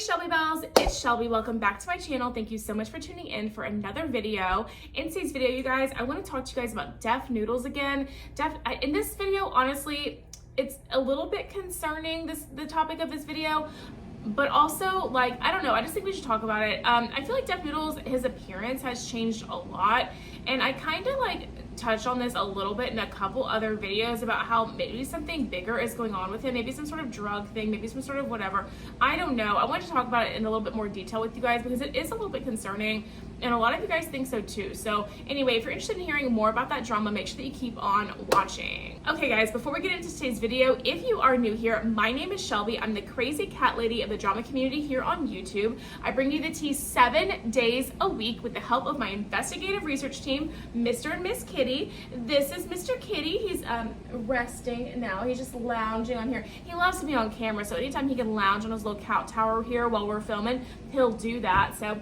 Shelby Bells, it's Shelby. Welcome back to my channel. Thank you so much for tuning in for another video. In today's video, you guys, I want to talk to you guys about deaf noodles again. In this video, honestly, it's a little bit concerning, the topic of this video, but also, like, I don't know, I just think we should talk about it. I feel like Deaf Noodles, his appearance has changed a lot, and I kind of like touched on this a little bit in a couple other videos about how maybe something bigger is going on with him, maybe some sort of drug thing, maybe some sort of whatever. I don't know. I wanted to talk about it in a little bit more detail with you guys because it is a little bit concerning, and a lot of you guys think so too. So anyway, if you're interested in hearing more about that drama, make sure that you keep on watching. Okay guys, before we get into today's video, if you are new here, my name is Shelby. I'm the crazy cat lady of the drama community here on YouTube. I bring you the tea 7 days a week with the help of my investigative research team, Mr. and Miss Kitty. This is Mr. Kitty. He's resting now. He's just lounging on here. He loves to be on camera, so anytime he can lounge on his little couch tower here while we're filming, he'll do that. So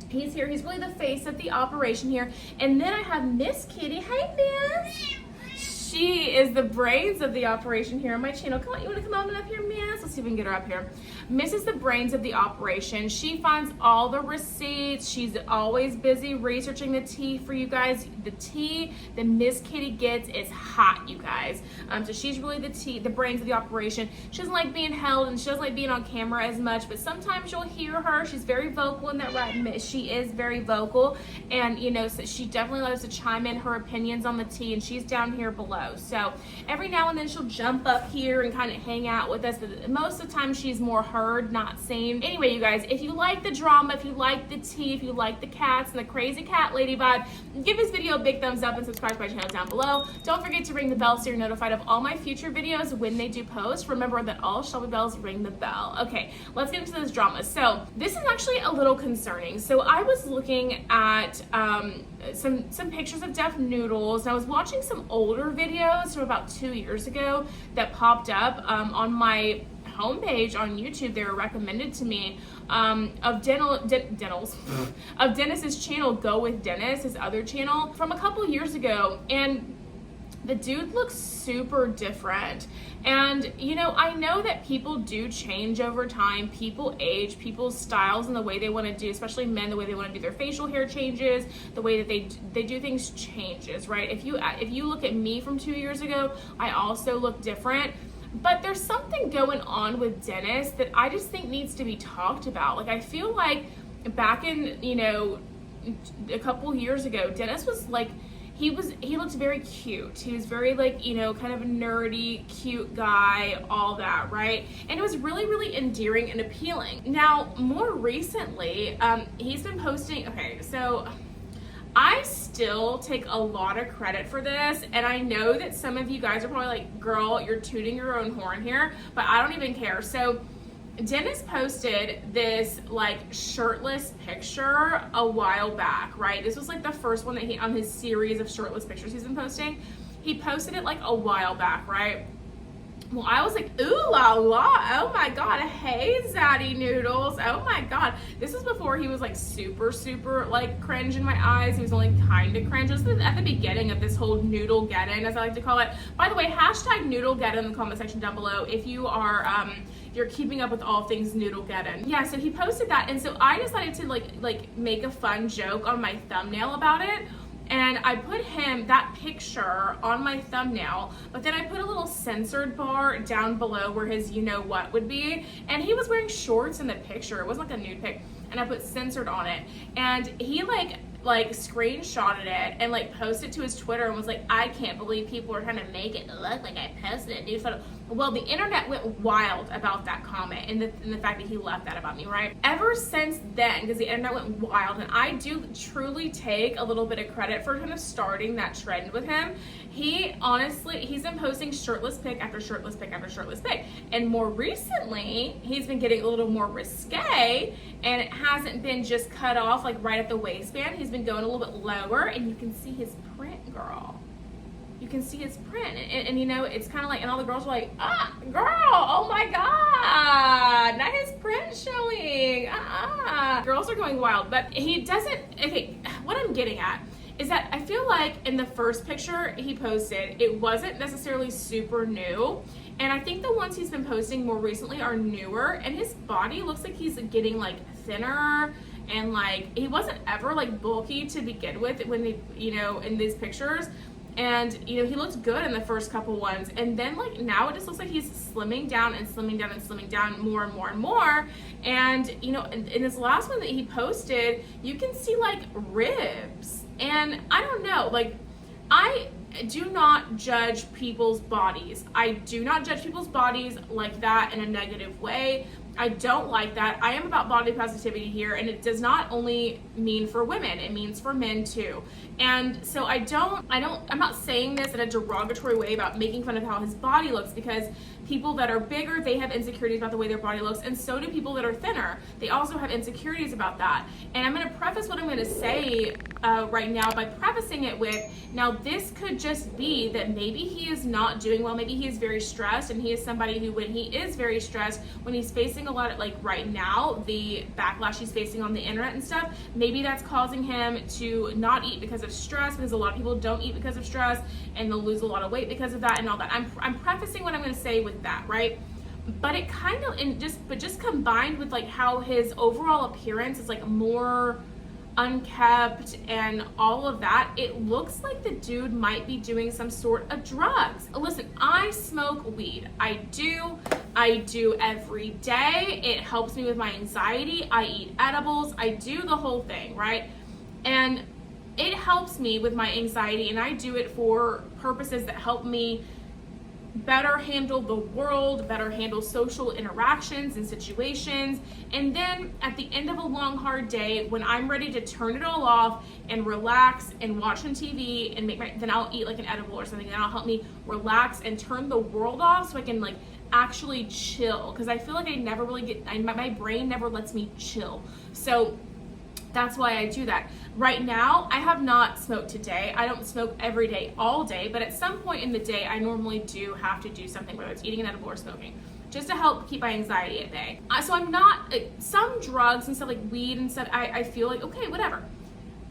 he's here. He's really the face of the operation here. And then I have Miss Kitty. Hey, Miss. She is the brains of the operation here on my channel. Come on, you want to come on up here, Miss? Let's see if we can get her up here. Miss is the brains of the operation. She finds all the receipts. She's always busy researching the tea for you guys. The tea that Miss Kitty gets is hot, you guys. So she's really the brains of the operation. She doesn't like being held and she doesn't like being on camera as much, but sometimes you'll hear her. She's very vocal in that, right, Miss? She is very vocal, and you know, so she definitely loves to chime in her opinions on the tea, and she's down here below. So every now and then she'll jump up here and kind of hang out with us, but most of the time she's more heard, not seen. Anyway, you guys, if you like the drama, if you like the tea, if you like the cats and the crazy cat lady vibe, give this video a big thumbs up and subscribe to my channel down below. Don't forget to ring the bell so you're notified of all my future videos when they do post. Remember that all Shelby Bells ring the bell. Okay, let's get into this drama. So this is actually a little concerning. So I was looking at some pictures of Deaf Noodles, and I was watching some older videos from about 2 years ago that popped up on my homepage on YouTube. They were recommended to me of Dennis's channel, Go With Dennis, his other channel from a couple years ago, and the dude looks super different. And you know, I know that people do change over time. People age, people's styles and the way they want to do, especially men, the way they want to do their facial hair changes, the way that they do things changes, right? If you look at me from 2 years ago, I also look different. But there's something going on with Dennis that I just think needs to be talked about. Like, I feel like back in, you know, a couple years ago, Dennis was like, he looked very cute. He was very, like, you know, kind of a nerdy, cute guy, all that, right? And it was really, really endearing and appealing. Now, more recently, he's been posting, okay, so I still take a lot of credit for this, and I know that some of you guys are probably like, girl, you're tooting your own horn here, but I don't even care. So Dennis posted this like shirtless picture a while back, right? This was like the first one that he, on his series of shirtless pictures he's been posting. He posted it like a while back, right? Well, I was like, ooh la la, oh my God, hey Zaddy Noodles, oh my God. This is before he was like super like cringe in my eyes. He was only kind of cringe. This is at the beginning of this whole Noodlegeddon, as I like to call it. By the way, hashtag Noodlegeddon in the comment section down below if you are you're keeping up with all things Noodlegeddon. Yeah, so he posted that, and so I decided to like make a fun joke on my thumbnail about it. And I put that picture on my thumbnail, but then I put a little censored bar down below where his you know what would be. And he was wearing shorts in the picture. It wasn't like a nude pic. And I put censored on it. And he like screenshotted it and like posted it to his Twitter and was like, I can't believe people are trying to make it look like I posted a nude photo. Well, the internet went wild about that comment and the fact that he left that about me, right? Ever since then, because the internet went wild, and I do truly take a little bit of credit for kind of starting that trend with him. He honestly, he's been posting shirtless pic after shirtless pic after shirtless pic. And more recently, he's been getting a little more risque, and it hasn't been just cut off like right at the waistband. He's been going a little bit lower, and you can see his print, girl. You can see his print, and you know, it's kind of like, and all the girls are like, ah, girl, oh my God, not his print showing, Girls are going wild, but he doesn't, okay, what I'm getting at is that I feel like in the first picture he posted, it wasn't necessarily super new. And I think the ones he's been posting more recently are newer, and his body looks like he's getting like thinner, and like he wasn't ever like bulky to begin with when they, you know, in these pictures. And you know, he looked good in the first couple ones, and then like now it just looks like he's slimming down and slimming down and slimming down more and more and more. And you know, in this last one that he posted, you can see like ribs, and I don't know, like I do not judge people's bodies. I do not judge people's bodies like that in a negative way. I don't like that. I am about body positivity here, and it does not only mean for women, it means for men too. And so I'm not saying this in a derogatory way about making fun of how his body looks, because people that are bigger, they have insecurities about the way their body looks, and so do people that are thinner. They also have insecurities about that. And I'm going to preface what I'm going to say right now by prefacing it with, now this could just be that maybe he is not doing well, maybe he is very stressed, and he is somebody who, when he is very stressed, when he's facing a lot of, like right now, the backlash he's facing on the internet and stuff, maybe that's causing him to not eat because of stress, because a lot of people don't eat because of stress, and they'll lose a lot of weight because of that and all that. I'm prefacing what I'm going to say with that, right? But it kind of, just combined with like how his overall appearance is like more unkept and all of that, it looks like the dude might be doing some sort of drugs. Listen, I smoke weed. I do every day. It helps me with my anxiety. I eat edibles. I do the whole thing, right? And it helps me with my anxiety, and I do it for purposes that help me better handle the world, better handle social interactions and situations. And then at the end of a long, hard day, when I'm ready to turn it all off and relax and watch some TV and then I'll eat like an edible or something, and that'll help me relax and turn the world off so I can like actually chill. Because I feel like I never really my brain never lets me chill. So that's why I do that. Right now, I have not smoked today. I don't smoke every day, all day, but at some point in the day, I normally do have to do something, whether it's eating an edible or smoking, just to help keep my anxiety at bay. So I'm not, some drugs and stuff like weed and stuff, I feel like, okay, whatever.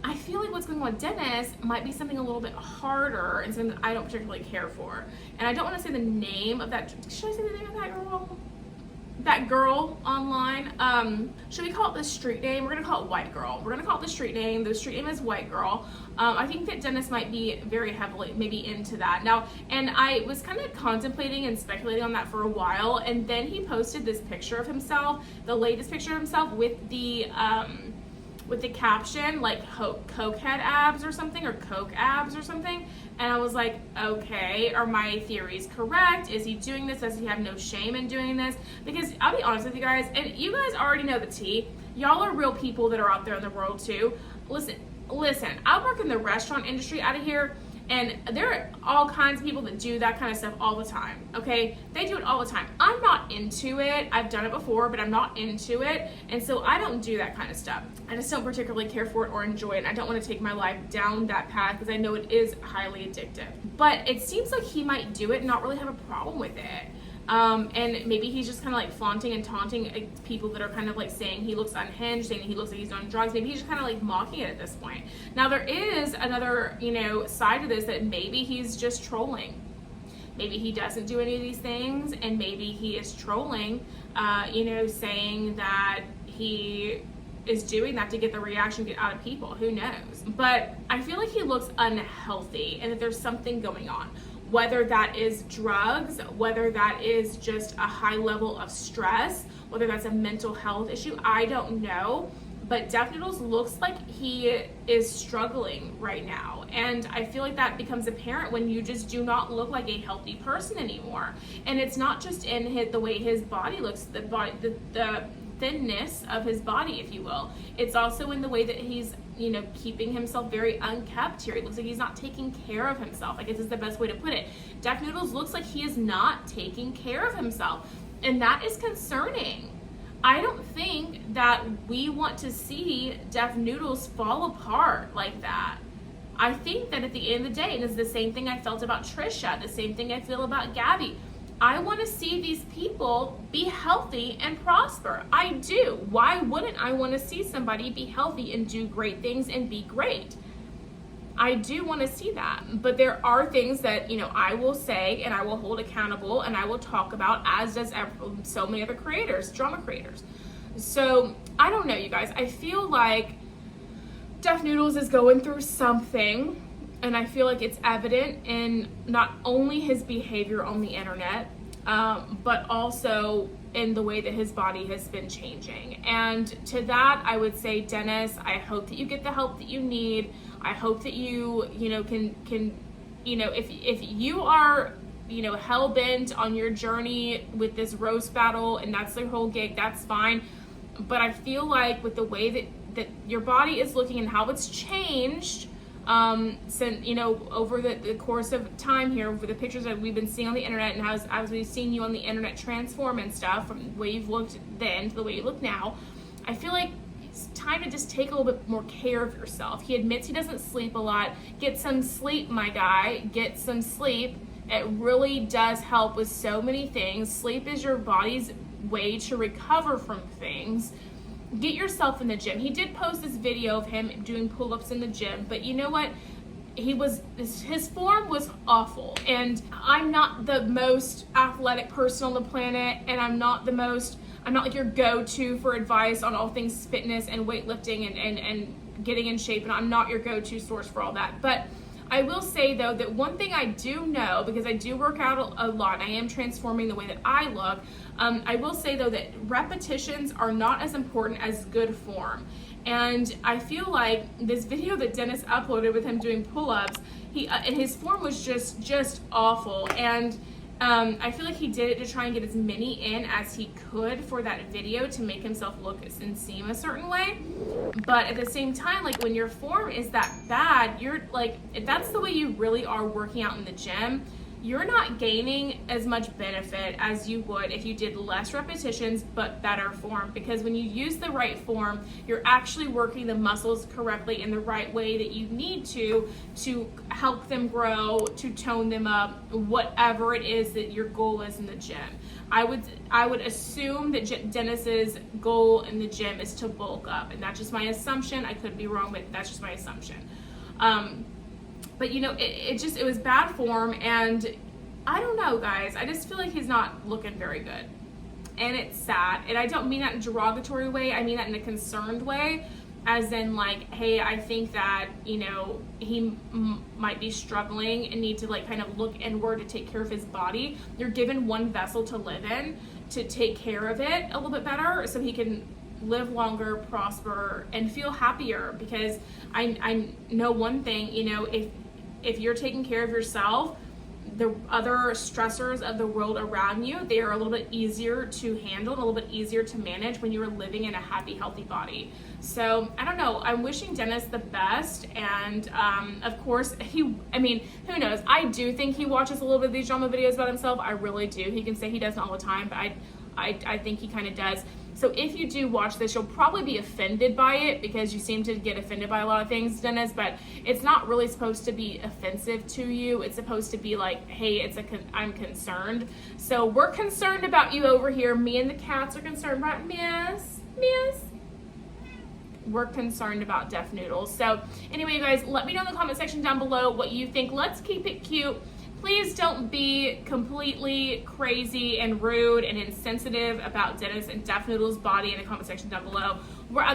I feel like what's going on with Dennis might be something a little bit harder and something that I don't particularly care for. And I don't want to say the name of that, should I say the name of that girl? That girl online, should we call it the street name? We're gonna call it White Girl. We're gonna call it the street name. The street name is White Girl. I think that Dennis might be very heavily maybe into that now, and I was kind of contemplating and speculating on that for a while, and then he posted this picture of himself, the latest picture of himself with the caption like cokehead abs or something, or coke abs or something. And I was like, okay, are my theories correct? Is he doing this? Does he have no shame in doing this? Because I'll be honest with you guys, and you guys already know the tea. Y'all are real people that are out there in the world too. Listen, I work in the restaurant industry out of here, and there are all kinds of people that do that kind of stuff all the time, okay? They do it all the time. I'm not into it. I've done it before, but I'm not into it, and so I don't do that kind of stuff. I just don't particularly care for it or enjoy it, and I don't want to take my life down that path because I know it is highly addictive. But it seems like he might do it and not really have a problem with it. And maybe he's just kind of like flaunting and taunting people that are kind of like saying he looks unhinged, saying he looks like he's on drugs. Maybe he's just kind of like mocking it at this point. Now there is another, side to this, that maybe he's just trolling. Maybe he doesn't do any of these things, and maybe he is trolling, saying that he is doing that to get the reaction out of people. Who knows? But I feel like he looks unhealthy and that there's something going on. Whether that is drugs, whether that is just a high level of stress, whether that's a mental health issue, I don't know. But Def Noodles looks like he is struggling right now. And I feel like that becomes apparent when you just do not look like a healthy person anymore. And it's not just in the way his body looks, the thinness of his body, if you will. It's also in the way that he's keeping himself very unkept here. It looks like he's not taking care of himself. I guess is the best way to put it. Def Noodles looks like he is not taking care of himself, and that is concerning. I don't think that we want to see Def Noodles fall apart like that. I think that at the end of the day, and it's the same thing I felt about Trisha, the same thing I feel about Gabby, I want to see these people be healthy and prosper. I do. Why wouldn't I want to see somebody be healthy and do great things and be great? I do want to see that. But there are things that, you know, I will say and I will hold accountable and I will talk about, as does so many other creators, drama creators. So I don't know, you guys. I feel like Def Noodles is going through something, and I feel like it's evident in not only his behavior on the internet, but also in the way that his body has been changing. And to that, I would say, Dennis, I hope that you get the help that you need. I hope that you know, can, you know, if you are, you know, hell-bent on your journey with this roast battle and that's their whole gig, that's fine. But I feel like with the way that your body is looking and how it's changed, since, you know, over the course of time here, over the pictures that we've been seeing on the internet, and as we've seen you on the internet transform and stuff, from the way you've looked then to the way you look now, I feel like it's time to just take a little bit more care of yourself. He admits he doesn't sleep a lot. Get some sleep, my guy. Get some sleep. It really does help with so many things. Sleep is your body's way to recover from things. Get yourself in the gym. He did post this video of him doing pull-ups in the gym, but you know what? His form was awful, and I'm not the most athletic person on the planet, and I'm not like your go-to for advice on all things fitness and weightlifting and getting in shape, and I'm not your go-to source for all that. But I will say, though, that one thing I do know, because I do work out a lot, and I am transforming the way that I look, I will say, though, that repetitions are not as important as good form. And I feel like this video that Dennis uploaded with him doing pull-ups, and his form was just awful. And I feel like he did it to try and get as many in as he could for that video to make himself look and seem a certain way. But at the same time, like, when your form is that bad, you're like, if that's the way you really are working out in the gym, you're not gaining as much benefit as you would if you did less repetitions but better form. Because when you use the right form, you're actually working the muscles correctly in the right way that you need to help them grow, to tone them up, whatever it is that your goal is in the gym. I would assume that Dennis's goal in the gym is to bulk up, and that's just my assumption. I could be wrong, but that's just my assumption. But you know, it was bad form, and I don't know, guys. I just feel like he's not looking very good, and it's sad. And I don't mean that in a derogatory way. I mean that in a concerned way, as in like, hey, I think that, you know, he might be struggling and need to like kind of look inward to take care of his body. You're given one vessel to live in, to take care of it a little bit better, so he can live longer, prosper, and feel happier. Because I know one thing, you know, if you're taking care of yourself, the other stressors of the world around you, they are a little bit easier to handle, a little bit easier to manage when you are living in a happy, healthy body. So I don't know, I'm wishing Dennis the best. And of course, who knows? I do think he watches a little bit of these drama videos about himself. I really do. He can say he doesn't all the time, but I think he kind of does. So if you do watch this, you'll probably be offended by it, because you seem to get offended by a lot of things, Dennis, but it's not really supposed to be offensive to you. It's supposed to be like, hey, I'm concerned. So we're concerned about you over here. Me and the cats are concerned, right, Miss? We're concerned about Def Noodles. So anyway, you guys, let me know in the comment section down below what you think. Let's keep it cute. Please don't be completely crazy and rude and insensitive about Dennis and Def Noodles' body in the comment section down below.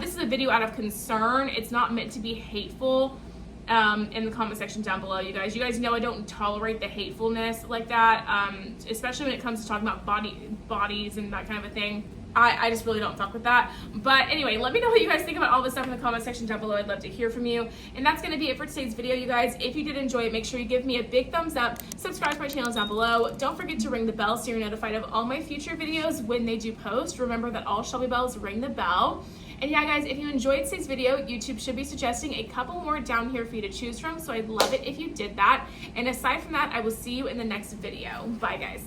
This is a video out of concern. It's not meant to be hateful in the comment section down below, you guys. You guys know I don't tolerate the hatefulness like that, especially when it comes to talking about bodies and that kind of a thing. I just really don't fuck with that. But anyway, let me know what you guys think about all this stuff in the comment section down below. I'd love to hear from you. And that's going to be it for today's video, you guys. If you did enjoy it, make sure you give me a big thumbs up. Subscribe to my channel down below. Don't forget to ring the bell so you're notified of all my future videos when they do post. Remember that all Shelby bells ring the bell. And yeah, guys, if you enjoyed today's video, YouTube should be suggesting a couple more down here for you to choose from. So I'd love it if you did that. And aside from that, I will see you in the next video. Bye, guys.